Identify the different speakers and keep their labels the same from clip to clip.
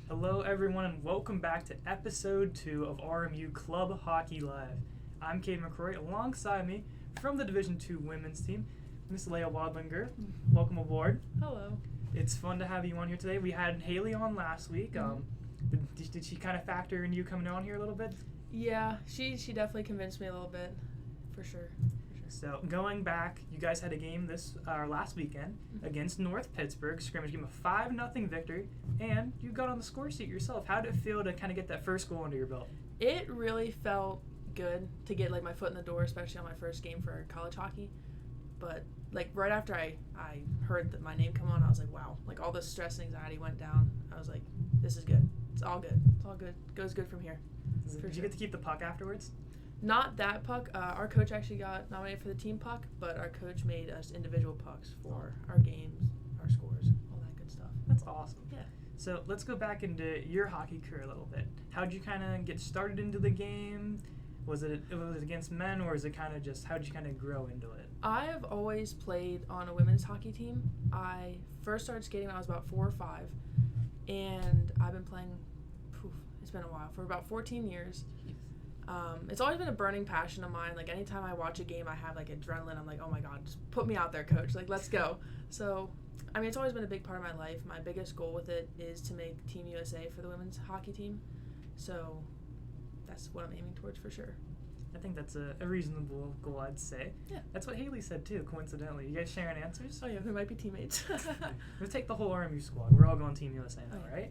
Speaker 1: Hello everyone and welcome back to Episode 2 of RMU Club Hockey Live. I'm Cadeyn McCrory. Alongside me from the Division 2 women's team, Miss Leah Wadlinger. Welcome aboard.
Speaker 2: Hello.
Speaker 1: It's fun to have you on here today. We had Haley on last week. Did she kind of factor in you coming on here a little bit?
Speaker 2: Yeah, she definitely convinced me a little bit, for sure.
Speaker 1: So going back, you guys had a game last weekend against North Pittsburgh, scrimmage game, a 5-0 victory, and you got on the score sheet yourself. How did it feel to kind of get that first goal under your belt?
Speaker 2: It really felt good to get my foot in the door, especially on my first game for college hockey. But right after I heard that my name come on, I was like, wow, all the stress and anxiety went down. I was like, this is good. It's all good. It's all good. Goes good from here.
Speaker 1: Did you get to keep the puck afterwards?
Speaker 2: Not that puck. Our coach actually got nominated for the team puck, but our coach made us individual pucks for our games, our scores, all that good stuff.
Speaker 1: That's awesome.
Speaker 2: Yeah.
Speaker 1: So let's go back into your hockey career a little bit. How'd you kind of get started into the game? Was it against men, or is it kind of just how did you kind of grow into it?
Speaker 2: I have always played on a women's hockey team. I first started skating when I was about 4 or 5, and I've been playing, it's been a while, for about 14 years. It's always been a burning passion of mine. Anytime I watch a game, I have adrenaline. I'm like, oh my God, just put me out there, coach. Let's go. So, it's always been a big part of my life. My biggest goal with it is to make Team USA for the women's hockey team. So, that's what I'm aiming towards for sure.
Speaker 1: I think that's a reasonable goal, I'd say.
Speaker 2: Yeah.
Speaker 1: That's what Haley said too, coincidentally. You guys sharing answers?
Speaker 2: Oh yeah, we might be teammates.
Speaker 1: We'll take the whole RMU squad. We're all going Team USA now, right?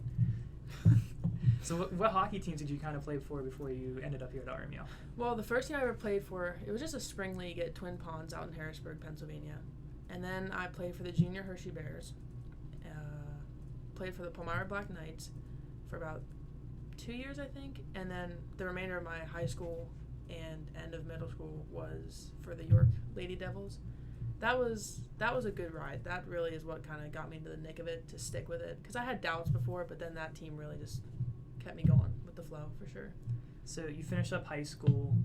Speaker 1: So what hockey teams did you kind of play for before you ended up here at RMU? Well,
Speaker 2: the first team I ever played for, it was just a spring league at Twin Ponds out in Harrisburg, Pennsylvania. And then I played for the Junior Hershey Bears. Played for the Palmyra Black Knights for about 2 years, I think. And then the remainder of my high school and end of middle school was for the York Lady Devils. That was a good ride. That really is what kind of got me into the nick of it, to stick with it. Because I had doubts before, but then that team really just kept me going with the flow, for sure.
Speaker 1: So you finished up high school,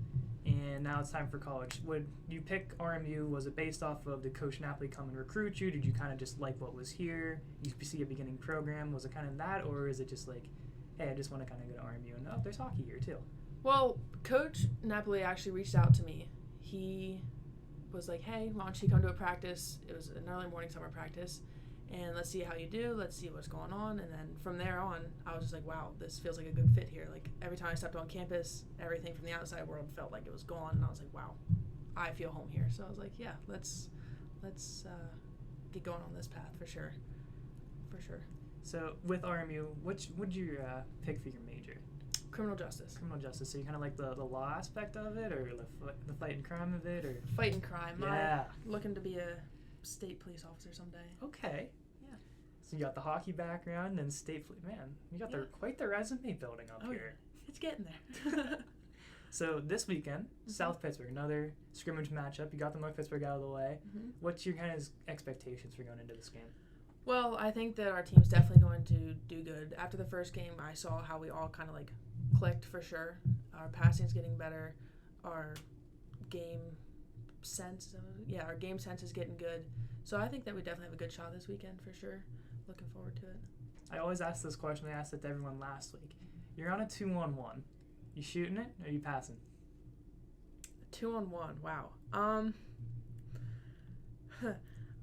Speaker 1: and now it's time for college. Would you pick RMU? Was it based off of did Coach Napoli come and recruit you? Did you kind of just like what was here? You see a beginning program? Was it kind of that, or is it just hey, I just want to kind of go to RMU, and there's hockey here too?
Speaker 2: Well, Coach Napoli actually reached out to me. He was like, hey, why don't you come to a practice? It was an early morning summer practice, and let's see how you do. Let's see what's going on. And then from there on, I was just like, wow, this feels like a good fit here. Every time I stepped on campus, everything from the outside world felt like it was gone, and I was like, wow, I feel home here. So I was like, yeah, let's get going on this path for sure.
Speaker 1: So with RMU, what would you pick for your major?
Speaker 2: Criminal justice.
Speaker 1: Criminal justice. So you kind of like the law aspect of it, or the fight and crime of it, or
Speaker 2: fight and crime.
Speaker 1: Yeah.
Speaker 2: I'm looking to be a state police officer someday.
Speaker 1: Okay.
Speaker 2: Yeah.
Speaker 1: So you got the hockey background and state police. Man, you got quite the resume building up here.
Speaker 2: Yeah. It's getting there.
Speaker 1: So this weekend, South Pittsburgh, another scrimmage matchup. You got the North Pittsburgh out of the way. What's your kind of expectations for going into this game?
Speaker 2: Well, I think that our team's definitely going to do good. After the first game, I saw how we all kind of clicked for sure. Our passing's getting better. Our game sense is getting good. So I think that we definitely have a good shot this weekend for sure. Looking forward to it.
Speaker 1: I always ask this question. I asked it to everyone last week. You're on a 2-on-1. You shooting it or are you passing?
Speaker 2: 2-on-1. Wow.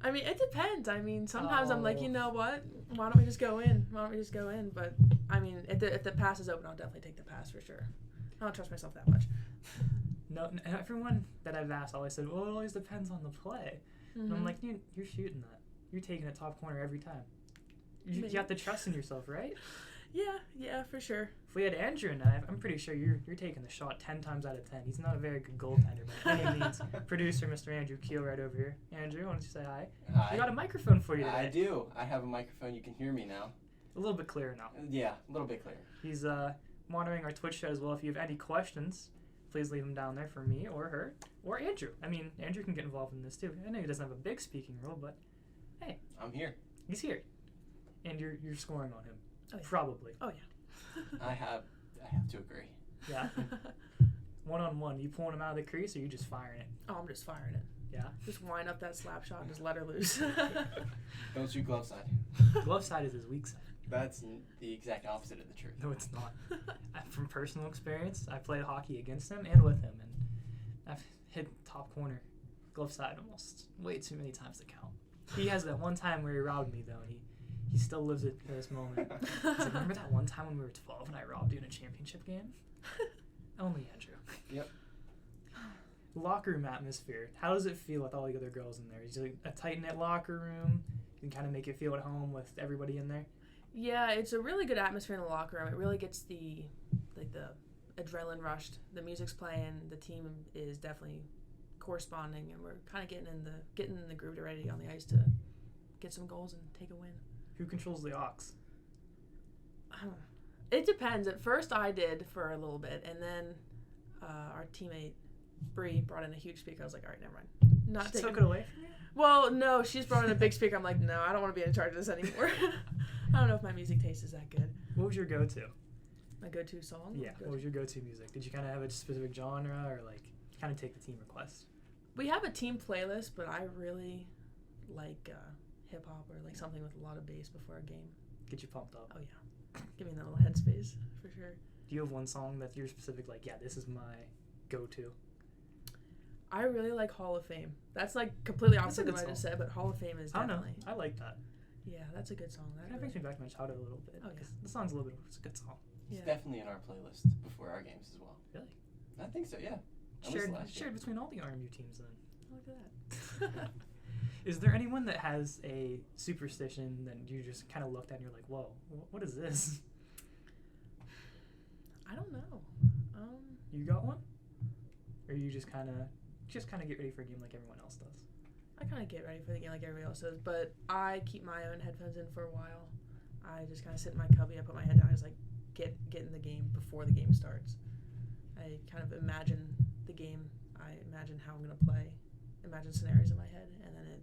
Speaker 2: It depends. Sometimes I'm like, you know what? Why don't we just go in? But, if the pass is open, I'll definitely take the pass for sure. I don't trust myself that much.
Speaker 1: No, everyone that I've asked always said, well, it always depends on the play. And I'm like, you're shooting that. You're taking it top corner every time. You got the trust in yourself, right?
Speaker 2: Yeah, for sure.
Speaker 1: If we had Andrew and I'm pretty sure you're taking the shot 10 times out of 10. He's not a very good goaltender by any means. Producer, Mr. Andrew Kiehl, right over here. Andrew, why don't you say hi?
Speaker 3: Hi.
Speaker 1: We got a microphone for you today.
Speaker 3: I do. I have a microphone. You can hear me now.
Speaker 1: A little bit clearer now.
Speaker 3: Yeah, a little bit clearer.
Speaker 1: He's monitoring our Twitch chat as well. If you have any questions, please leave them down there for me or her or Andrew. Andrew can get involved in this too. I know he doesn't have a big speaking role, but hey.
Speaker 3: I'm here.
Speaker 1: He's here. And you're scoring on him.
Speaker 2: Oh, yeah.
Speaker 1: Probably.
Speaker 2: Oh, yeah.
Speaker 3: I have to agree.
Speaker 1: Yeah. 1-on-1, you pulling him out of the crease or you just firing it?
Speaker 2: Oh, I'm just firing it.
Speaker 1: Yeah.
Speaker 2: Just wind up that slap shot and just let her loose.
Speaker 3: Don't shoot glove side.
Speaker 1: Glove side is his weak side.
Speaker 3: That's the exact opposite of the truth.
Speaker 1: No, it's not. From personal experience, I played hockey against him and with him, and I've hit top corner, glove side almost way too many times to count. He has that one time where he robbed me, though, and he still lives it to this moment. He's like, remember that one time when we were 12 and I robbed you in a championship game? Only Andrew.
Speaker 3: Yep.
Speaker 1: Locker room atmosphere. How does it feel with all the other girls in there? Is it like a tight-knit locker room? You can kind of make it feel at home with everybody in there?
Speaker 2: Yeah, it's a really good atmosphere in the locker room. It really gets the adrenaline rushed. The music's playing. The team is definitely corresponding, and we're kind of getting in the groove already on the ice to get some goals and take a win.
Speaker 1: Who controls the aux?
Speaker 2: It depends. At first, I did for a little bit, and then our teammate Bree brought in a huge speaker. I was like, all right, never mind. Not taking
Speaker 1: Took it away from you?
Speaker 2: Well, no, she's brought in a big speaker. I'm like, no, I don't want to be in charge of this anymore. I don't know if my music taste is that good.
Speaker 1: What was your go-to?
Speaker 2: My go-to song?
Speaker 1: Yeah, what was your go-to music? Did you kind of have a specific genre, or like kind of take the team request?
Speaker 2: We have a team playlist, but I really like hip-hop or like something with a lot of bass before a game.
Speaker 1: Get you pumped up.
Speaker 2: Oh, yeah. Give me that little headspace, for sure.
Speaker 1: Do you have one song that you're specific, like, yeah, this is my go-to?
Speaker 2: I really like Hall of Fame. That's like completely opposite of
Speaker 1: good
Speaker 2: what I just
Speaker 1: song.
Speaker 2: said, but Hall of Fame is
Speaker 1: I don't know.
Speaker 2: definitely.
Speaker 1: I like that.
Speaker 2: Yeah, that's a good song.
Speaker 1: Kind of brings me back to my childhood a little bit.
Speaker 2: Oh, yeah.
Speaker 1: 'Cause the song's a little bit. It's a good song.
Speaker 3: It's
Speaker 2: Yeah.
Speaker 3: definitely in our playlist before our games as well.
Speaker 1: Really?
Speaker 3: I think so, yeah. At least last year.
Speaker 1: Shared between all the RMU teams then.
Speaker 2: Look at that.
Speaker 1: Is there anyone that has a superstition that you just kind of looked at and you're like, whoa, what is this?
Speaker 2: I don't know.
Speaker 1: You got one? Or you just kind of get ready for a game like everyone else does?
Speaker 2: I kind of get ready for the game like everybody else does, but I keep my own headphones in for a while. I just kind of sit in my cubby, I put my head down, I just like get in the game before the game starts. I kind of imagine the game, I imagine how I'm going to play, imagine scenarios in my head, and then it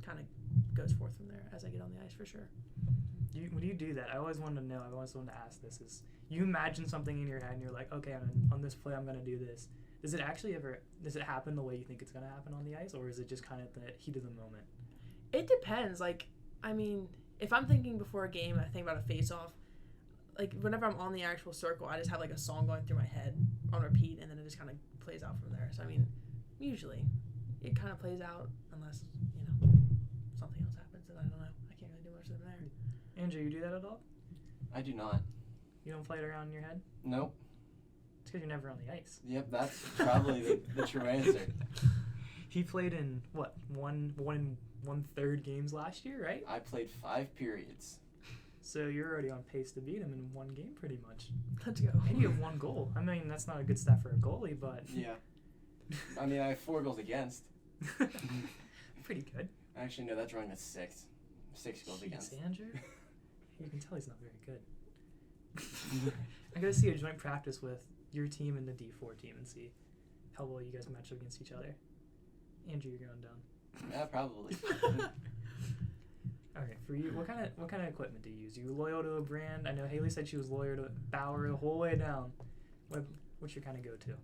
Speaker 2: kind of goes forth from there as I get on the ice for sure.
Speaker 1: When you do that, I always wanted to know, I always wanted to ask this, is you imagine something in your head and you're like, okay, on this play I'm going to do this. Does it happen the way you think it's going to happen on the ice, or is it just kind of the heat of the moment?
Speaker 2: It depends. Like, I mean, if I'm thinking before a game, I think about a face-off. Like, whenever I'm on the actual circle, I just have, like, a song going through my head on repeat, and then it just kind of plays out from there. So, I mean, usually it kind of plays out unless, something else happens, and I don't know. I can't really do much from there.
Speaker 1: Andrew, you do that at all?
Speaker 3: I do not.
Speaker 1: You don't play it around in your head?
Speaker 3: Nope.
Speaker 1: It's because you're never on the ice.
Speaker 3: Yep, that's probably the true answer.
Speaker 1: He played in, what, one and 1/3 games last year, right?
Speaker 3: I played 5 periods.
Speaker 1: So you're already on pace to beat him in one game pretty much.
Speaker 2: Let's go.
Speaker 1: And you have 1 goal. I mean, that's not a good stat for a goalie, but...
Speaker 3: Yeah. I mean, I have 4 goals against.
Speaker 1: Pretty good.
Speaker 3: Actually, no, that's wrong. That's 6. 6 goals against.
Speaker 1: Andrew? You can tell he's not very good. I gotta see a joint practice with your team and the D4 team and see how well you guys match up against each other. Andrew, you're going down.
Speaker 3: Yeah, probably.
Speaker 1: All right, for you, what kind of equipment do you use? Are you loyal to a brand? I know Haley said she was loyal to Bauer the whole way down. What's your kind of go-to?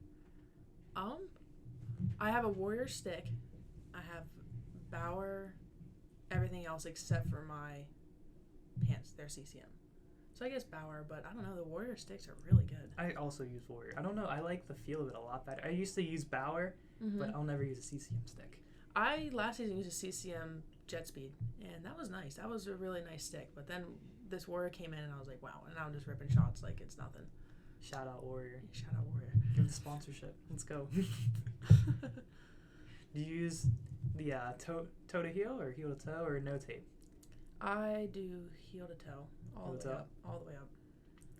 Speaker 2: I have a Warrior stick. I have Bauer, everything else except for my pants. They're CCM. So I guess Bauer, but I don't know. The Warrior sticks are really good.
Speaker 1: I also use Warrior. I don't know. I like the feel of it a lot better. I used to use Bauer, but I'll never use a CCM stick.
Speaker 2: I last season used a CCM Jet Speed, and that was nice. That was a really nice stick. But then this Warrior came in, and I was like, wow. And now I'm just ripping shots like it's nothing.
Speaker 1: Shout out Warrior.
Speaker 2: Yeah, shout out Warrior.
Speaker 1: Give the sponsorship. Let's go. Do you use the toe to heel or heel to toe or no tape?
Speaker 2: I do heel to toe. All
Speaker 1: Heel
Speaker 2: the
Speaker 1: to
Speaker 2: way
Speaker 1: toe?
Speaker 2: up. All the way up.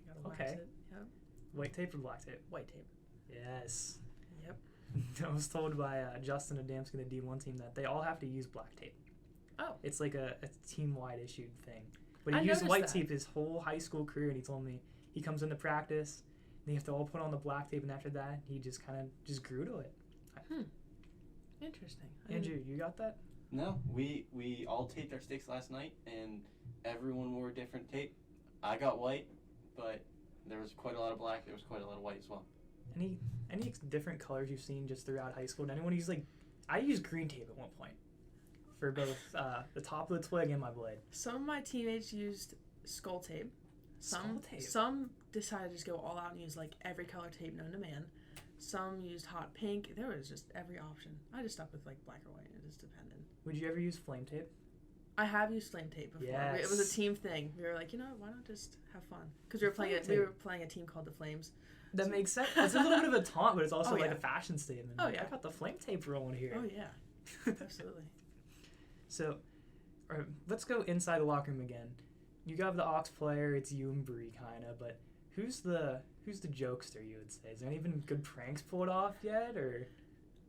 Speaker 2: Gotta wax
Speaker 1: Okay.
Speaker 2: it. Yep.
Speaker 1: White tape or black tape?
Speaker 2: White tape.
Speaker 1: Yes.
Speaker 2: Yep.
Speaker 1: I was told by Justin Adamski, the D1 team, that they all have to use black tape.
Speaker 2: Oh.
Speaker 1: It's like a team-wide issued thing. But
Speaker 2: I
Speaker 1: he used
Speaker 2: noticed
Speaker 1: white
Speaker 2: that.
Speaker 1: tape his whole high school career, and he told me he comes into practice, and they have to all put on the black tape, and after that, he just kind of just grew to it.
Speaker 2: Interesting.
Speaker 1: Andrew, you got that?
Speaker 3: No, we all taped our sticks last night, and everyone wore different tape. I got white, but there was quite a lot of black. There was quite a lot of white as well.
Speaker 1: Any different colors you've seen just throughout high school? Did anyone use I used green tape at one point for both the top of the twig and my blade.
Speaker 2: Some of my teammates used skull tape.
Speaker 1: Skull tape?
Speaker 2: Some decided to just go all out and use, like, every color tape known to man. Some used hot pink. There was just every option. I just stuck with, like, black or white. It just depended.
Speaker 1: Would you ever use flame tape?
Speaker 2: I have used flame tape before.
Speaker 1: Yes.
Speaker 2: It was a team thing. We were like, you know what, why not just have fun? Because we were playing a team called the Flames.
Speaker 1: That makes sense. It's a little bit of a taunt, but it's also
Speaker 2: Oh,
Speaker 1: like
Speaker 2: yeah.
Speaker 1: a fashion statement.
Speaker 2: Oh,
Speaker 1: Like,
Speaker 2: yeah.
Speaker 1: I got the flame tape rolling here.
Speaker 2: Oh, yeah. Absolutely.
Speaker 1: So, let's go inside the locker room again. You got the aux player. It's you and Bree, kind of. But who's the jokester? You would say. Is there any even good pranks pulled off yet, or?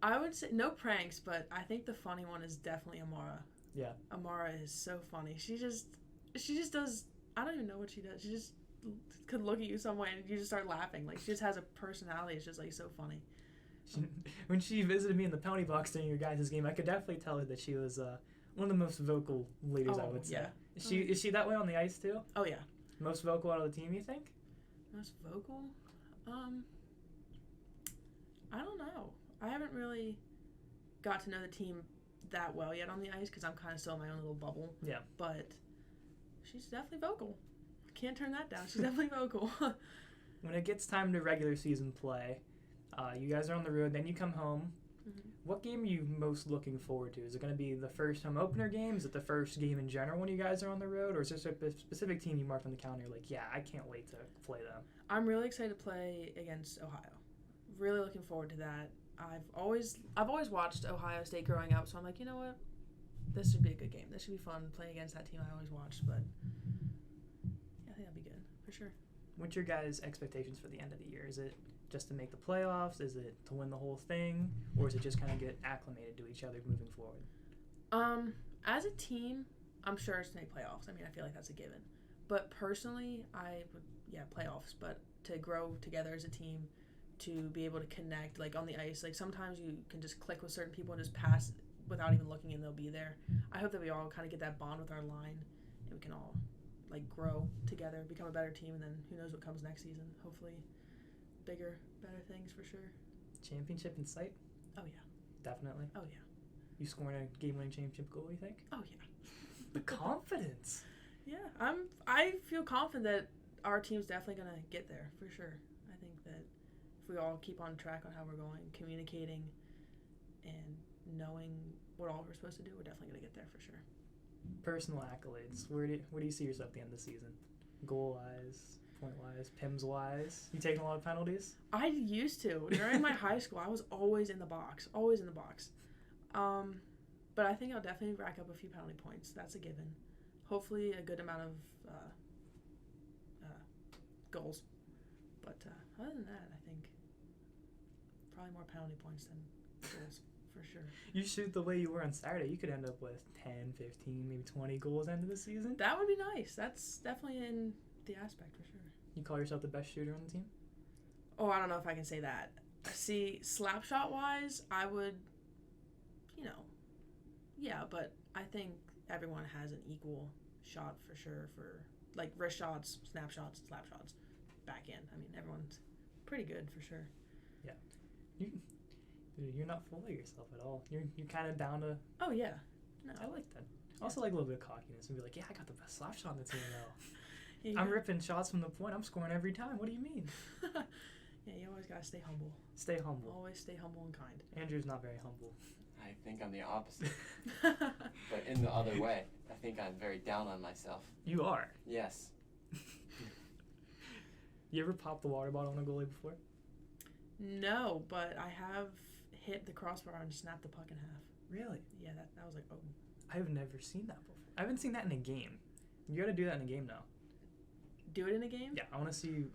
Speaker 2: I would say no pranks, but I think the funny one is definitely Amara.
Speaker 1: Yeah.
Speaker 2: Amara is so funny. She just does. I don't even know what she does. She just could look at you some way and you just start laughing. Like, she just has a personality. It's just, like, so funny.
Speaker 1: When she visited me in the penalty box during your guys' game, I could definitely tell her that she was one of the most vocal leaders. I would say.
Speaker 2: Yeah.
Speaker 1: Is she that way on the ice too?
Speaker 2: Oh yeah.
Speaker 1: Most vocal out of the team, you think?
Speaker 2: Most vocal? I don't know. I haven't really got to know the team that well yet on the ice because I'm kind of still in my own little bubble.
Speaker 1: Yeah.
Speaker 2: But she's definitely vocal. Can't turn that down. She's definitely vocal.
Speaker 1: When it gets time to regular season play, you guys are on the road, then you come home.
Speaker 2: Mm-hmm.
Speaker 1: What game are you most looking forward to? Is it going to be the first home opener game? Is it the first game in general when you guys are on the road? Or is there a specific team you marked on the calendar like, yeah, I can't wait to play them?
Speaker 2: I'm really excited to play against Ohio. Really looking forward to that. I've always watched Ohio State growing up, so I'm like, you know what? This should be a good game. This should be fun playing against that team I always watched, but yeah, I think that'll be good for sure.
Speaker 1: What's your guys' expectations for the end of the year? Is it just to make the playoffs? Is it to win the whole thing? Or is it just kind of get acclimated to each other moving forward?
Speaker 2: As a team, I'm sure it's to make playoffs. I mean, I feel like that's a given. But personally, I would, playoffs. But to grow together as a team, to be able to connect, like on the ice, like sometimes you can just click with certain people and just pass without even looking and they'll be there. I hope that we all kind of get that bond with our line and we can all like grow together, become a better team, and then who knows what comes next season. Hopefully bigger, better things for sure.
Speaker 1: Championship in sight?
Speaker 2: Oh yeah.
Speaker 1: Definitely.
Speaker 2: Oh yeah.
Speaker 1: You scoring a game-winning championship goal, you think?
Speaker 2: Oh yeah.
Speaker 1: The confidence.
Speaker 2: Yeah, I feel confident that our team's definitely gonna get there for sure. I think that if we all keep on track on how we're going, communicating, and knowing what all we're supposed to do, we're definitely gonna get there for sure.
Speaker 1: Personal accolades. Where do you see yourself at the end of the season? Goal-wise, point-wise, PIMS-wise? You taking a lot of penalties?
Speaker 2: I used to. During my high school, I was always in the box. Always in the box. But I think I'll definitely rack up a few penalty points. That's a given. Hopefully a good amount of goals. But other than that, I think probably more penalty points than goals for sure.
Speaker 1: You shoot the way you were on Saturday, you could end up with 10, 15, maybe 20 goals end of the season.
Speaker 2: That would be nice. That's definitely in the aspect for sure.
Speaker 1: You call yourself the best shooter on the team?
Speaker 2: Oh, I don't know if I can say that. See, slap shot wise, I would, yeah, but I think everyone has an equal shot for sure for, like, wrist shots, snap shots, slap shots, backhand. I mean, everyone's pretty good for sure.
Speaker 1: Yeah. You're not full of yourself at all. You're kind of down to...
Speaker 2: Oh, yeah. No.
Speaker 1: I like that. I also like a little bit of cockiness and be like, yeah, I got the best slap shot on the team now.
Speaker 2: Yeah,
Speaker 1: I'm ripping shots from the point. I'm scoring every time. What do you mean?
Speaker 2: Yeah, you always got to stay humble.
Speaker 1: Stay humble.
Speaker 2: Always stay humble and kind.
Speaker 1: Andrew's not very humble.
Speaker 3: I think I'm the opposite. But in the other way, I think I'm very down on myself.
Speaker 1: You are?
Speaker 3: Yes.
Speaker 1: You ever popped the water bottle on a goalie before?
Speaker 2: No, but I have hit the crossbar and snapped the puck in half.
Speaker 1: Really?
Speaker 2: Yeah, that was like, oh.
Speaker 1: I've never seen that before. I haven't seen that in a game. You got to do that in a game now.
Speaker 2: Do it in a game?
Speaker 1: Yeah, I want to see you.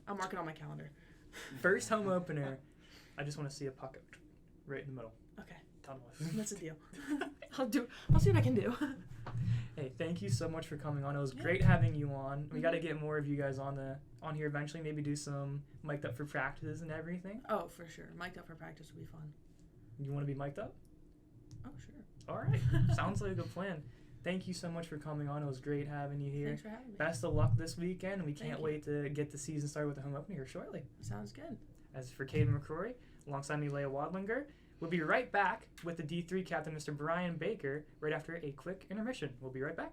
Speaker 2: I'll mark it on my calendar.
Speaker 1: First home opener. I just want to see a puck right in the middle.
Speaker 2: Okay.
Speaker 1: That's
Speaker 2: a deal. I'll see what I can do.
Speaker 1: Hey, thank you so much for coming on. It was great having you on. We got to get more of you guys on here eventually. Maybe do some mic'd up for practices and everything.
Speaker 2: Oh, for sure. Mic'd up for practice would be fun.
Speaker 1: You want to be mic'd up?
Speaker 2: Oh, sure.
Speaker 1: All right. Sounds like a good plan. Thank you so much for coming on. It was great having you here.
Speaker 2: Thanks for having me.
Speaker 1: Best of luck this weekend. We can't
Speaker 2: Thank you.
Speaker 1: wait to get the season started with the home opener here shortly.
Speaker 2: Sounds good.
Speaker 1: As for Cadeyn McCrory, alongside me, Leah Wadlinger, we'll be right back with the D3 captain, Mr. Brian Baker, right after a quick intermission. We'll be right back.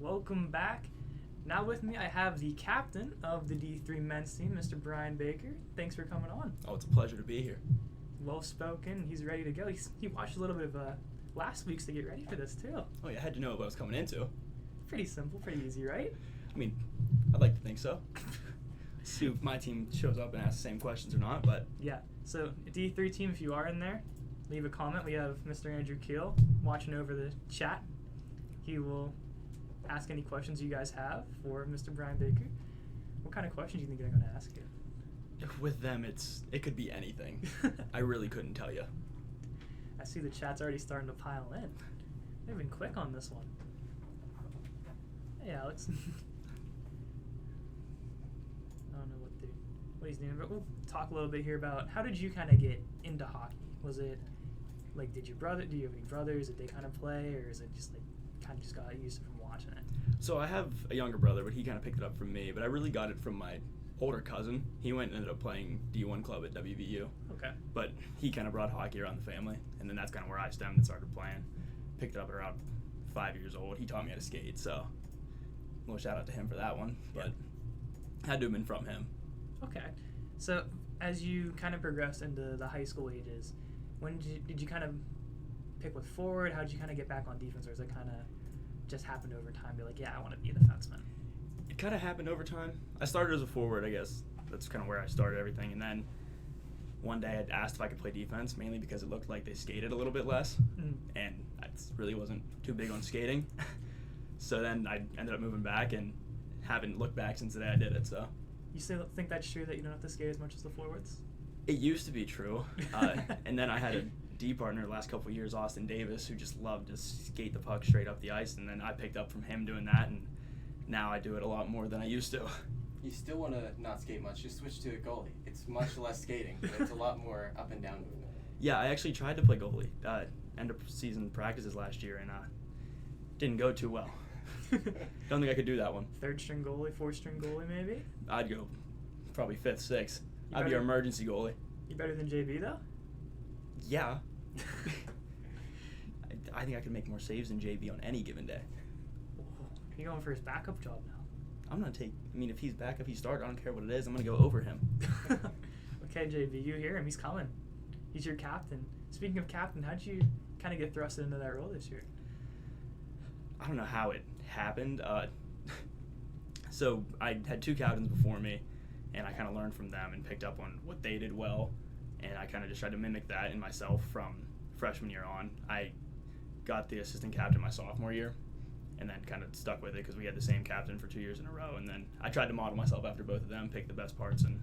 Speaker 1: Welcome back. Now with me, I have the captain of the D3 men's team, Mr. Brian Baker. Thanks for coming on.
Speaker 4: Oh, it's a pleasure to be here.
Speaker 1: Well-spoken. He's ready to go. He watched a little bit of last week's to get ready for this, too.
Speaker 4: Oh, yeah, I had to know what I was coming into.
Speaker 1: Pretty simple, pretty easy, right?
Speaker 4: I mean, I'd like to think so. See if my team shows up and asks the same questions or not, but...
Speaker 1: Yeah. So, D3 team, if you are in there, leave a comment. We have Mr. Andrew Kiehl watching over the chat. He will ask any questions you guys have for Mr. Brian Baker. What kind of questions do you think they're going to ask you?
Speaker 4: With them, it could be anything. I really couldn't tell you.
Speaker 1: I see the chat's already starting to pile in. They've been quick on this one. Hey, Alex. I don't know what he's doing, but we'll talk a little bit here about how did you kind of get into hockey? Was it like, do you have any brothers? Did they kind of play, or is it just like kind of just got used to from watching it?
Speaker 4: So I have a younger brother, but he kind of picked it up from me. But I really got it from my older cousin. He went and ended up playing D1 club at WVU.
Speaker 1: Okay.
Speaker 4: But he kind of brought hockey around the family, and then that's kind of where I stemmed and started playing. Picked it up at around 5 years old. He taught me how to skate, so a little shout out to him for that one. But had to have been from him.
Speaker 1: Okay. So as you kind of progressed into the high school ages, when did you kind of pick with forward? How did you kind of get back on defense, or is it kind of just happened over time? Be like, yeah, I want to be a defenseman.
Speaker 4: It kind of happened over time. I started as a forward, I guess. That's kind of where I started everything. And then one day I'd asked if I could play defense, mainly because it looked like they skated a little bit less. And I really wasn't too big on skating. So then I ended up moving back and haven't looked back since the day I did it. So
Speaker 1: You still think that's true, that you don't have to skate as much as the forwards?
Speaker 4: it used to be true. And then I had a D partner the last couple of years, Austin Davis, who just loved to skate the puck straight up the ice. And then I picked up from him doing that, and now I do it a lot more than I used to.
Speaker 3: You still want to not skate much, just switch to a goalie. It's much less skating, but it's a lot more up and down movement.
Speaker 4: Yeah, I actually tried to play goalie end of season practices last year, and didn't go too well. Don't think I could do that one.
Speaker 1: Third string goalie, fourth string goalie, maybe?
Speaker 4: I'd go probably fifth, sixth.
Speaker 1: You
Speaker 4: I'd be
Speaker 1: better-
Speaker 4: your emergency goalie.
Speaker 1: You better than JB, though?
Speaker 4: Yeah. I think I could make more saves than JB on any given day.
Speaker 1: You're going for his backup job now.
Speaker 4: I'm going to take, if he's back, if he starts, I don't care what it is, I'm going to go over him.
Speaker 1: Okay, JB, you hear him. He's coming. He's your captain. Speaking of captain, how'd you kind of get thrusted into that role this year?
Speaker 4: I don't know how it happened. So I had two captains before me, and I kind of learned from them and picked up on what they did well, and I kind of just tried to mimic that in myself from freshman year on. I got the assistant captain my sophomore year, and then kind of stuck with it because we had the same captain for 2 years in a row, and then I tried to model myself after both of them, pick the best parts, and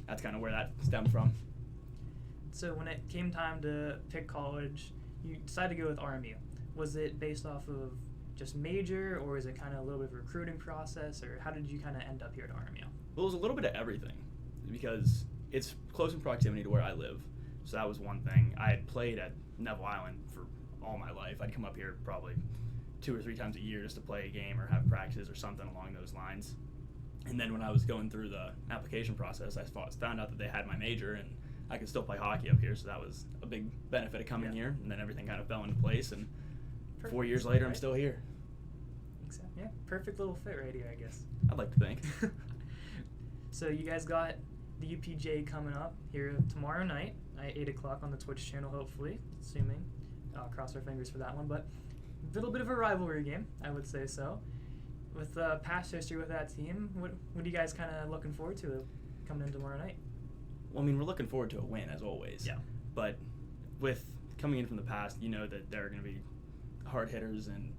Speaker 4: that's kind of where that stemmed from.
Speaker 1: So when it came time to pick college, you decided to go with RMU. Was it based off of just major, or is it kind of a little bit of a recruiting process, or how did you kind of end up here at RMU?
Speaker 4: Well, it was a little bit of everything because it's close in proximity to where I live, so that was one thing. I had played at Neville Island for all my life. I'd come up here probably 2 or 3 times a year just to play a game or have practices or something along those lines. And then when I was going through the application process, I found out that they had my major and I could still play hockey up here, so that was a big benefit of coming here. And then everything kind of fell into place, and
Speaker 1: Perfect.
Speaker 4: 4 years later, I'm still here.
Speaker 1: Exactly. Yeah, perfect little fit right here, I guess.
Speaker 4: I'd like to think.
Speaker 1: So you guys got the UPJ coming up here tomorrow night at 8 o'clock on the Twitch channel, hopefully, assuming. Cross our fingers for that one, but a little bit of a rivalry game, I would say so. With past history with that team, what are you guys kind of looking forward to coming in tomorrow night?
Speaker 4: Well, we're looking forward to a win, as always.
Speaker 1: Yeah.
Speaker 4: But with coming in from the past, you know that they're going to be hard hitters, and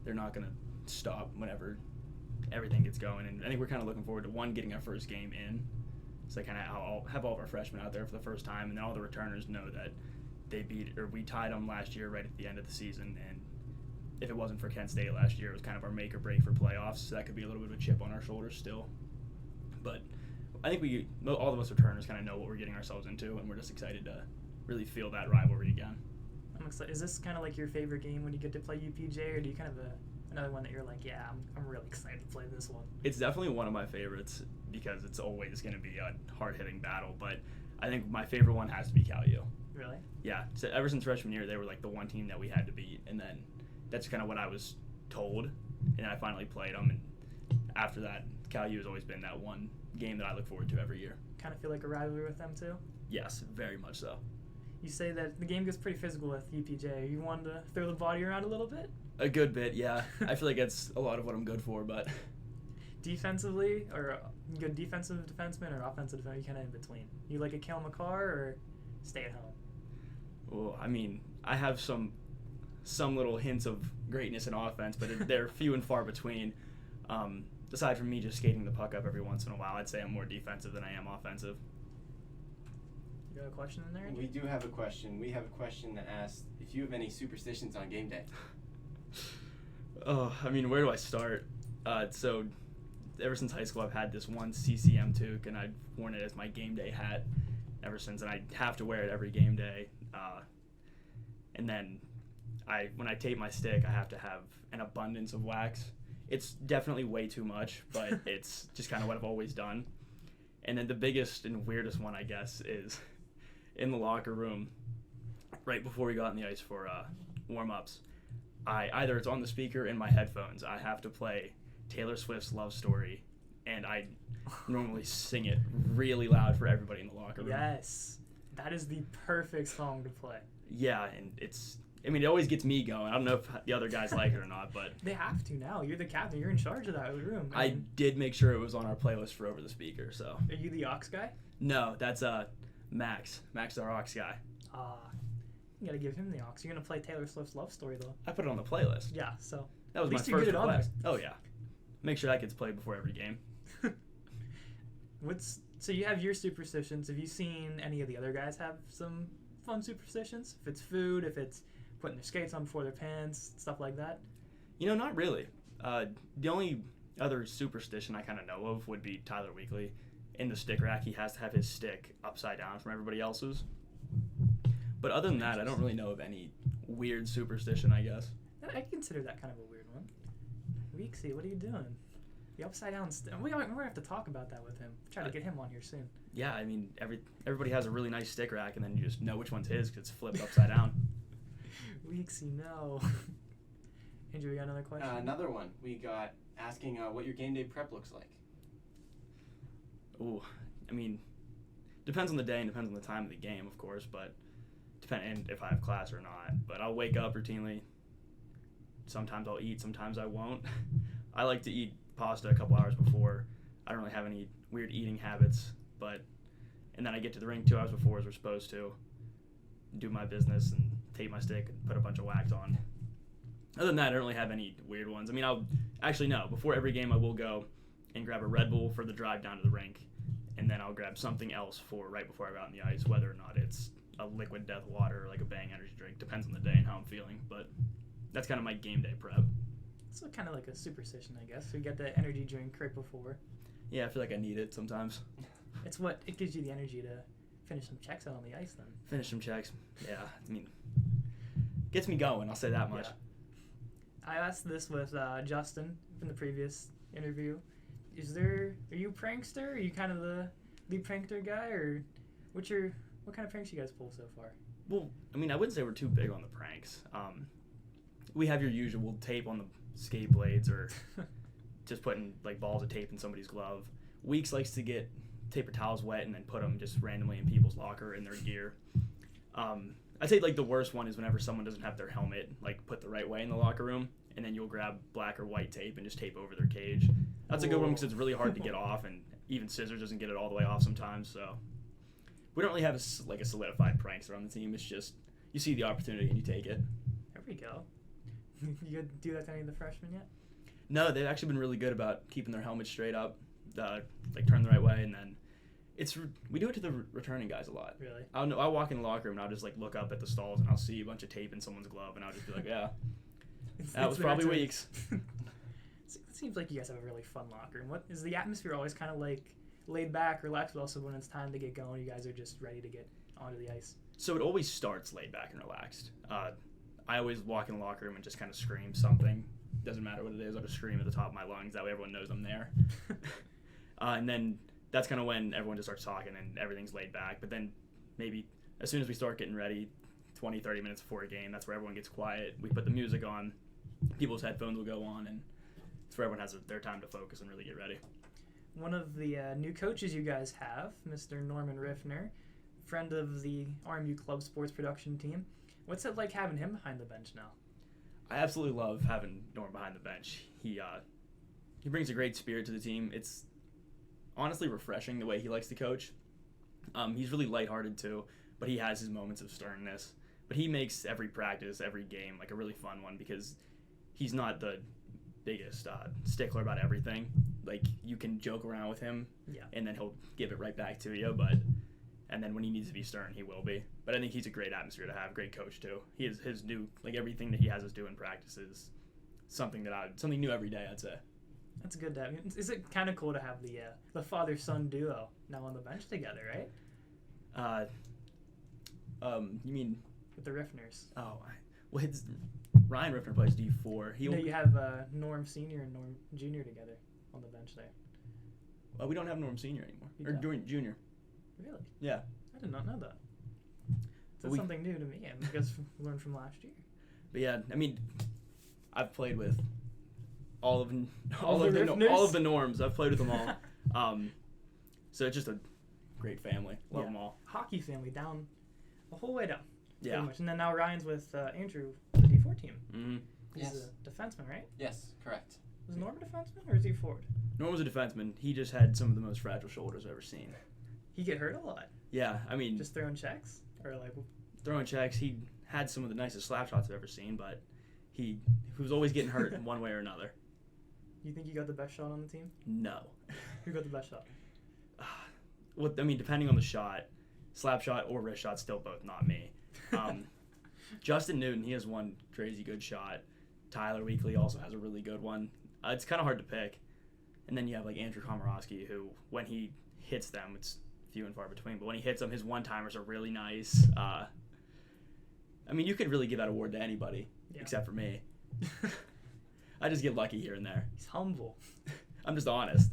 Speaker 4: they're not going to stop whenever everything gets going. And I think we're kind of looking forward to, one, getting our first game in. So kind of have all of our freshmen out there for the first time, and then all the returners know that we tied them last year right at the end of the season, and if it wasn't for Kent State last year, it was kind of our make or break for playoffs, so that could be a little bit of a chip on our shoulders still. But I think all of us returners kind of know what we're getting ourselves into, and we're just excited to really feel that rivalry again.
Speaker 1: I'm excited. Is this kind of like your favorite game when you get to play UPJ, or do you kind of another one that you're like, yeah, I'm really excited to play this one?
Speaker 4: It's definitely one of my favorites because it's always going to be a hard-hitting battle, but I think my favorite one has to be Kiehl.
Speaker 1: Really?
Speaker 4: Yeah. So ever since freshman year, they were like the one team that we had to beat, and then that's kind of what I was told. and I finally played them. And after that, Cal U has always been that one game that I look forward to every year.
Speaker 1: Kind of feel like a rivalry with them too?
Speaker 4: Yes, very much so.
Speaker 1: You say that the game gets pretty physical with UPJ. You wanted to throw the body around a little bit?
Speaker 4: A good bit, yeah. I feel like that's a lot of what I'm good for, but...
Speaker 1: Defensively, or good defensive defenseman or offensive defenseman, you kind of in between? You like a Kiehl McCrory or stay at home?
Speaker 4: Well, I mean, I have some little hints of greatness in offense, but they're few and far between. Aside from me just skating the puck up every once in a while, I'd say I'm more defensive than I am offensive.
Speaker 1: You got a question in there?
Speaker 3: We do have a question. We have a question that asks if you have any superstitions on game day.
Speaker 4: Oh, I mean, where do I start? So, ever since high school, I've had this one CCM toque, and I've worn it as my game day hat ever since, and I have to wear it every game day. And then, when I tape my stick, I have to have an abundance of wax. It's definitely way too much, but it's just kind of what I've always done. And then the biggest and weirdest one, I guess, is in the locker room, right before we go out on the ice for warm-ups. Either it's on the speaker in my headphones, I have to play Taylor Swift's Love Story, and I normally sing it really loud for everybody in the locker room.
Speaker 1: Yes. That is the perfect song to play.
Speaker 4: Yeah, and it always gets me going. I don't know if the other guys like it or not, but...
Speaker 1: They have to now. You're the captain. You're in charge of that room.
Speaker 4: I did make sure it was on our playlist for over the speaker, so...
Speaker 1: Are you the aux guy?
Speaker 4: No, that's Max. Max is our aux guy.
Speaker 1: You gotta give him the aux. You're gonna play Taylor Swift's Love Story, though.
Speaker 4: I put it on the playlist.
Speaker 1: Yeah, so...
Speaker 4: That was my
Speaker 1: least you
Speaker 4: first
Speaker 1: get it on
Speaker 4: request. Oh, yeah. Make sure that gets played before every game.
Speaker 1: So you have your superstitions. Have you seen any of the other guys have some fun superstitions? If it's food, if it's putting their skates on before their pants, stuff like that?
Speaker 4: Not really. The only other superstition I kind of know of would be Tyler Weekly. In the stick rack, he has to have his stick upside down from everybody else's. But other than that, I don't really know of any weird superstition, I guess.
Speaker 1: I consider that kind of a weird one. Weeksy, what are you doing? The upside down we're going to have to talk about that with him. Try to get him on here soon.
Speaker 4: Yeah, I mean, everybody has a really nice stick rack, and then you just know which one's his because it's flipped upside down.
Speaker 1: Weeksy, no. Andrew, we got another question?
Speaker 3: Another one. We got asking what your game day prep looks like.
Speaker 4: Ooh, I mean, depends on the day and depends on the time of the game, of course, but depending if I have class or not. But I'll wake up routinely. Sometimes I'll eat, sometimes I won't. I like to eat pasta a couple hours before. I don't really have any weird eating habits, and then I get to the rink 2 hours before as we're supposed to, do my business and tape my stick and put a bunch of wax on. Other than that, I don't really have any weird ones. I mean, before every game I will go and grab a Red Bull for the drive down to the rink, and then I'll grab something else for right before I go out on the ice, whether or not it's a liquid death water or like a Bang energy drink. Depends on the day and how I'm feeling, but that's kind of my game day prep.
Speaker 1: It's kind of like a superstition, I guess. So you get the energy drink right before.
Speaker 4: Yeah, I feel like I need it sometimes.
Speaker 1: It gives you the energy to finish some checks out on the ice then.
Speaker 4: Finish some checks. Yeah, I mean, gets me going, I'll say that much.
Speaker 1: Yeah. I asked this with Justin from the previous interview. Are you a prankster? Are you kind of the prankster guy, or what kind of pranks you guys pull so far?
Speaker 4: Well, I mean, I wouldn't say we're too big on the pranks. We have your usual tape on the skate blades, or just putting like balls of tape in somebody's glove. Weeks likes to get paper towels wet and then put them just randomly in people's locker in their gear. I'd say like the worst one is whenever someone doesn't have their helmet like put the right way in the locker room, and then you'll grab black or white tape and just tape over their cage. That's a good one because it's really hard to get off, and even scissors doesn't get it all the way off sometimes. So we don't really have a solidified prankster on the team. It's just you see the opportunity and you take it.
Speaker 1: There we go. You do that to any of the freshmen yet?
Speaker 4: No, they've actually been really good about keeping their helmets straight up, like turn the right way, and then we do it to the returning guys a lot.
Speaker 1: Really?
Speaker 4: I'll walk in the locker room and I'll just like look up at the stalls and I'll see a bunch of tape in someone's glove and I'll just be like, yeah, that was probably Weeks.
Speaker 1: It seems like you guys have a really fun locker room. What is the atmosphere always kind of like laid back, relaxed, but also when it's time to get going, you guys are just ready to get onto the ice?
Speaker 4: So it always starts laid back and relaxed. I always walk in the locker room and just kind of scream something. Doesn't matter what it is, I'll just scream at the top of my lungs. That way everyone knows I'm there. And then that's kind of when everyone just starts talking and everything's laid back. But then maybe as soon as we start getting ready, 20, 30 minutes before a game, that's where everyone gets quiet. We put the music on, people's headphones will go on, and it's where everyone has their time to focus and really get ready.
Speaker 1: One of the new coaches you guys have, Mr. Norman Riffner, friend of the RMU Club Sports Production team. What's it like having him behind the bench now?
Speaker 4: I absolutely love having Norm behind the bench. He brings a great spirit to the team. It's honestly refreshing the way he likes to coach. He's really lighthearted too, but he has his moments of sternness. But he makes every practice, every game, like a really fun one because he's not the biggest stickler about everything. Like, you can joke around with him, and then he'll give it right back to you. And then when he needs to be stern, he will be. But I think he's a great atmosphere to have, great coach too. He is his new, like, everything that he has us do in practice is something new every day, I'd say.
Speaker 1: That's good to have. Is it kind of cool to have the father-son duo now on the bench together, right?
Speaker 4: You mean
Speaker 1: with the Riffners?
Speaker 4: Oh, it's Ryan Riffner plays D4.
Speaker 1: You have Norm Senior and Norm Junior together on the bench there.
Speaker 4: Well, we don't have Norm Senior anymore. Or Junior.
Speaker 1: Really?
Speaker 4: Yeah.
Speaker 1: I did not know that. That's something new to me. I guess we learned from last year.
Speaker 4: But yeah, I mean, I've played with all of the norms. I've played with them all. So it's just a great family. Love them all.
Speaker 1: Hockey family down the whole way down.
Speaker 4: Yeah.
Speaker 1: Pretty much. And then now Ryan's with Andrew, the D4 team.
Speaker 4: Mm-hmm.
Speaker 1: He's a defenseman, right?
Speaker 3: Yes, correct.
Speaker 1: Was Norm a defenseman or is he a forward?
Speaker 4: Norm was a defenseman. He just had some of the most fragile shoulders I've ever seen.
Speaker 1: He get hurt a lot.
Speaker 4: Yeah, I mean,
Speaker 1: just throwing checks or like
Speaker 4: throwing checks. He had some of the nicest slap shots I've ever seen, but he was always getting hurt in one way or another.
Speaker 1: You think you got the best shot on the team?
Speaker 4: No.
Speaker 1: Who got the best shot?
Speaker 4: Well, I mean, depending on the shot, slap shot or wrist shot, still both not me. Justin Newton, he has one crazy good shot. Tyler Weekly also has a really good one. It's kind of hard to pick. And then you have like Andrew Komorowski, who when he hits them, it's few and far between. But when he hits them, his one-timers are really nice. I mean, you could really give that award to anybody except for me. I just get lucky here and there.
Speaker 1: He's humble.
Speaker 4: I'm just honest.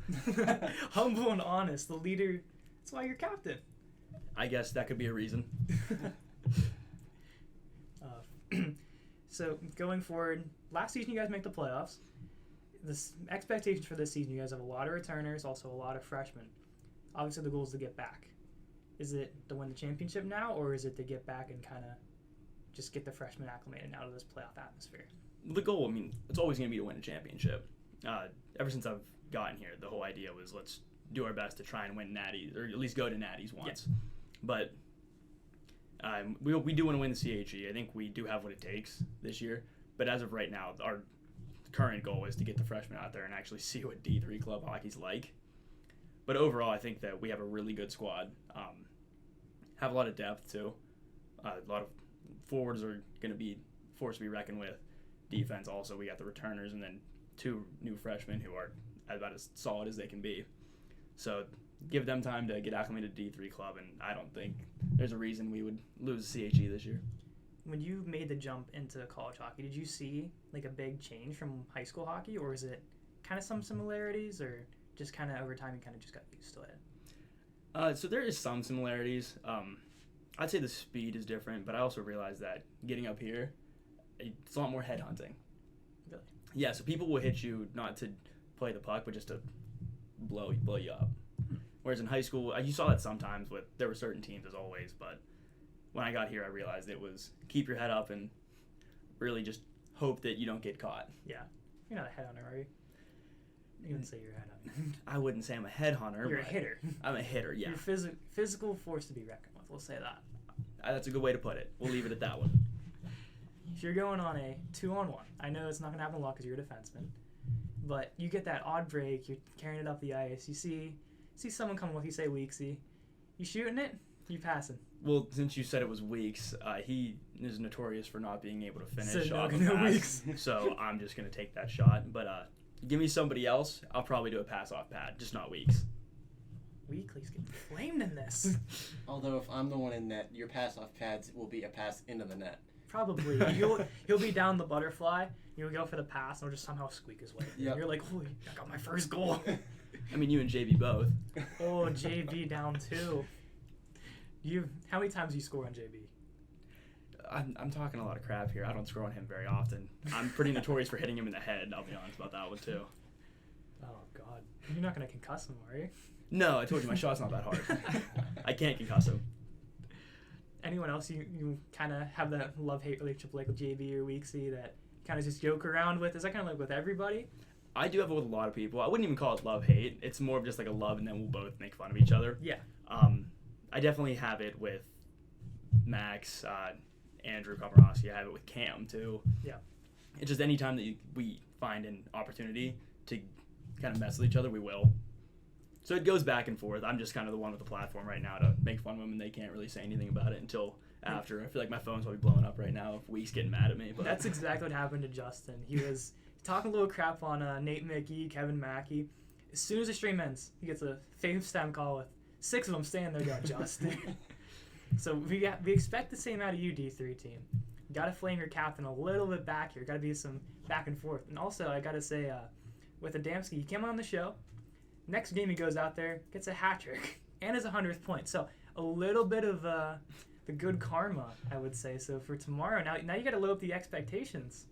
Speaker 1: Humble and honest. The leader. That's why you're captain.
Speaker 4: I guess that could be a reason.
Speaker 1: So going forward, last season you guys make the playoffs. The expectations for this season, you guys have a lot of returners, also a lot of freshmen. Obviously the goal is to get back. Is it to win the championship now, or is it to get back and kind of just get the freshmen acclimated out of this playoff atmosphere?
Speaker 4: The goal, I mean, it's always going to be to win a championship. Ever since I've gotten here, the whole idea was let's do our best to try and win natties, or at least go to natties once. Yeah. But we do want to win the CHE. I think we do have what it takes this year. But as of right now, our current goal is to get the freshmen out there and actually see what D3 club hockey's like. But overall, I think that we have a really good squad. Have a lot of depth, too. A lot of forwards are going to be forced to be reckoned with. Defense also, we got the returners and then 2 new freshmen who are about as solid as they can be. So give them time to get acclimated to D3 club, and I don't think there's a reason we would lose CHE this year.
Speaker 1: When you made the jump into college hockey, did you see like a big change from high school hockey, or is it kind of some similarities, or just kind of over time you kind of just got used to it?
Speaker 4: So there is some similarities. I'd say the speed is different, but I also realize that getting up here, it's a lot more headhunting.
Speaker 1: Really?
Speaker 4: Yeah, so people will hit you not to play the puck, but just to blow you up. Whereas in high school, you saw that sometimes there were certain teams as always, but when I got here, I realized it was keep your head up and really just hope that you don't get caught.
Speaker 1: Yeah. You're not a headhunter, are you? You wouldn't say you're a headhunter.
Speaker 4: I wouldn't say I'm a headhunter.
Speaker 1: You're a hitter.
Speaker 4: I'm a hitter, yeah.
Speaker 1: You're a physical force to be reckoned with, we'll say that.
Speaker 4: That's a good way to put it. We'll leave it at that one.
Speaker 1: If you're going on a 2-on-1, I know it's not going to happen a lot because you're a defenseman, but you get that odd break, you're carrying it up the ice, you see someone coming with you, say Weeksy, you shooting it, you passing.
Speaker 4: Well, since you said it was Weeks, he is notorious for not being able to finish
Speaker 1: so
Speaker 4: off
Speaker 1: no
Speaker 4: a pass.
Speaker 1: Weeks.
Speaker 4: So I'm just going to take that shot. But give me somebody else, I'll probably do a pass-off pad, just not Weeks.
Speaker 1: Weekly's getting flamed in this.
Speaker 3: Although if I'm the one in net, your pass-off pads will be a pass into the net.
Speaker 1: Probably. He'll be down the butterfly, you'll go for the pass, and he'll just somehow squeak his way. Yep. You're like, holy, I got my first goal.
Speaker 4: I mean, you and JB both.
Speaker 1: Oh, JB down 2. How many times do you score on JB?
Speaker 4: I'm talking a lot of crap here. I don't score on him very often. I'm pretty notorious for hitting him in the head. I'll be honest about that one too.
Speaker 1: Oh, God. You're not going to concuss him, are you?
Speaker 4: No, I told you my shot's not that hard. I can't concuss him.
Speaker 1: Anyone else you kind of have that love-hate relationship like with JB or Weeksy that kind of just joke around with? Is that kind of like with everybody?
Speaker 4: I do have it with a lot of people. I wouldn't even call it love-hate. It's more of just like a love, and then we'll both make fun of each other.
Speaker 1: Yeah.
Speaker 4: I definitely have it with Max, Andrew Komorowski. I have it with Cam, too.
Speaker 1: Yeah.
Speaker 4: It's just any time that we find an opportunity to kind of mess with each other, we will. So it goes back and forth. I'm just kind of the one with the platform right now to make fun of them, and they can't really say anything about it until after. I feel like my phone's probably blowing up right now if Week's getting mad at me. But
Speaker 1: That's exactly what happened to Justin. He was talking a little crap on Nate Mickey, Kevin Mackey. As soon as the stream ends, he gets a FaceTime call with 6 of them standing there going, Justin. So we expect the same out of you, D3 team. Got to flame your captain a little bit back here. Got to be some back and forth. And also, I got to say, with Adamski, he came on the show. Next game he goes out there, gets a hat trick, and his 100th point. So a little bit of the good karma, I would say. So for tomorrow, now you got to load up the expectations.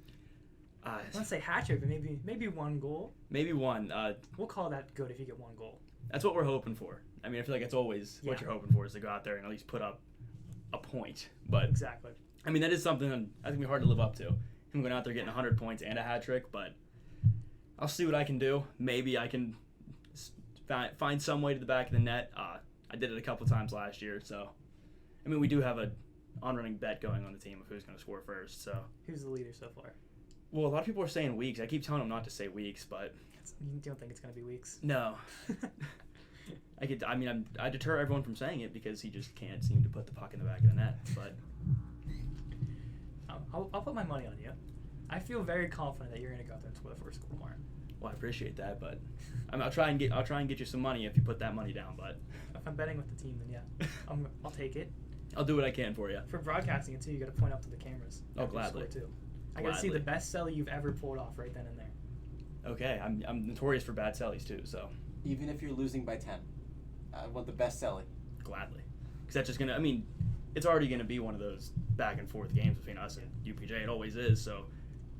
Speaker 1: I want to say hat trick, but maybe 1 goal.
Speaker 4: Maybe 1.
Speaker 1: We'll call that good if you get 1 goal.
Speaker 4: That's what we're hoping for. I mean, I feel like it's always what you're hoping for is to go out there and at least put up a point. But
Speaker 1: Exactly. I
Speaker 4: mean, that is something I think be hard to live up to. Him going out there getting 100 points and a hat trick, but I'll see what I can do. Maybe I can find some way to the back of the net. I did it a couple times last year, so I mean, we do have a on-running bet going on the team of who's going to score first. So
Speaker 1: who's the leader so far?
Speaker 4: Well, a lot of people are saying Weeks. I keep telling them not to say Weeks, but
Speaker 1: you don't think it's going to be Weeks?
Speaker 4: No. I deter everyone from saying it because he just can't seem to put the puck in the back of the net. But
Speaker 1: I'll put my money on you. I feel very confident that you're going to go out there and score the first goal tomorrow.
Speaker 4: Well, I appreciate that, but I'll try and get you some money if you put that money down. But
Speaker 1: if I'm betting with the team, then yeah, I'll take it.
Speaker 4: I'll do what I can for you.
Speaker 1: For broadcasting it too, you got to point up to the cameras.
Speaker 4: Oh, gladly.
Speaker 1: Too. I got to see the best celly you've ever pulled off right then and there.
Speaker 4: Okay, I'm notorious for bad cellies too, so.
Speaker 3: Even if you're losing by 10, I want the best celly.
Speaker 4: Gladly, because that's just gonna. I mean, it's already gonna be one of those back and forth games between us and UPJ. It always is. So,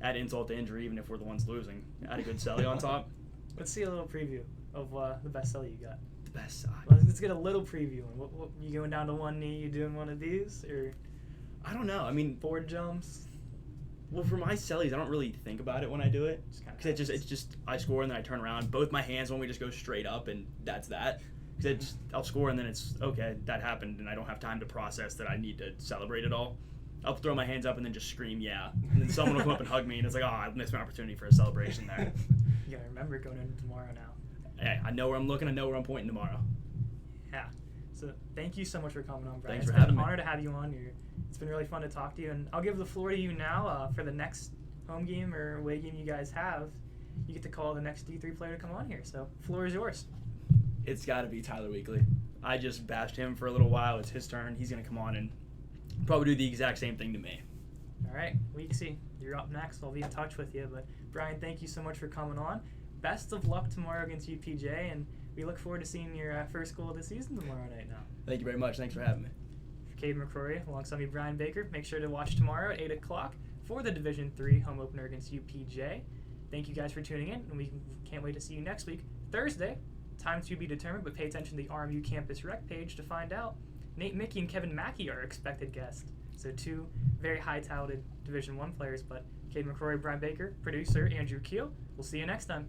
Speaker 4: add insult to injury, even if we're the ones losing. Add a good celly on top.
Speaker 1: Let's see a little preview of the best celly you got.
Speaker 4: The best side.
Speaker 1: Let's get a little preview. What you going down to one knee? You doing one of these or?
Speaker 4: I don't know. I mean,
Speaker 1: board jumps.
Speaker 4: Well, for my cellies, I don't really think about it when I do it. Because it's just I score and then I turn around. Both my hands when we just go straight up and that's that. Because I'll score and then it's okay, that happened and I don't have time to process that I need to celebrate it all. I'll throw my hands up and then just scream yeah, and then someone will come up and hug me and it's like, oh, I missed my opportunity for a celebration there.
Speaker 1: You gotta remember going into tomorrow now.
Speaker 4: Hey, I know where I'm looking. I know where I'm pointing tomorrow.
Speaker 1: Yeah. So thank you so much for coming on, Brian.
Speaker 4: Thanks for having me.
Speaker 1: It's been an honor to have you on. It's been really fun to talk to you, and I'll give the floor to you now for the next home game or away game you guys have. You get to call the next D3 player to come on here. So floor is yours.
Speaker 4: It's got to be Tyler Weekly. I just bashed him for a little while. It's his turn. He's going to come on and probably do the exact same thing to me.
Speaker 1: All right, Weeksy, you're up next. I'll be in touch with you. But Brian, thank you so much for coming on. Best of luck tomorrow against UPJ, and we look forward to seeing your first goal of the season tomorrow night now.
Speaker 4: Thank you very much. Thanks for having me.
Speaker 1: For Cadeyn McCrory, alongside me, Brian Baker. Make sure to watch tomorrow at 8 o'clock for the Division III home opener against UPJ. Thank you guys for tuning in, and we can't wait to see you next week, Thursday. Time to be determined, but pay attention to the RMU Campus Rec page to find out. Nate Mickey and Kevin Mackey are expected guests. So 2 very high-touted Division I players, but Cadeyn McCrory, Brian Baker, producer Andrew Kiehl. We'll see you next time.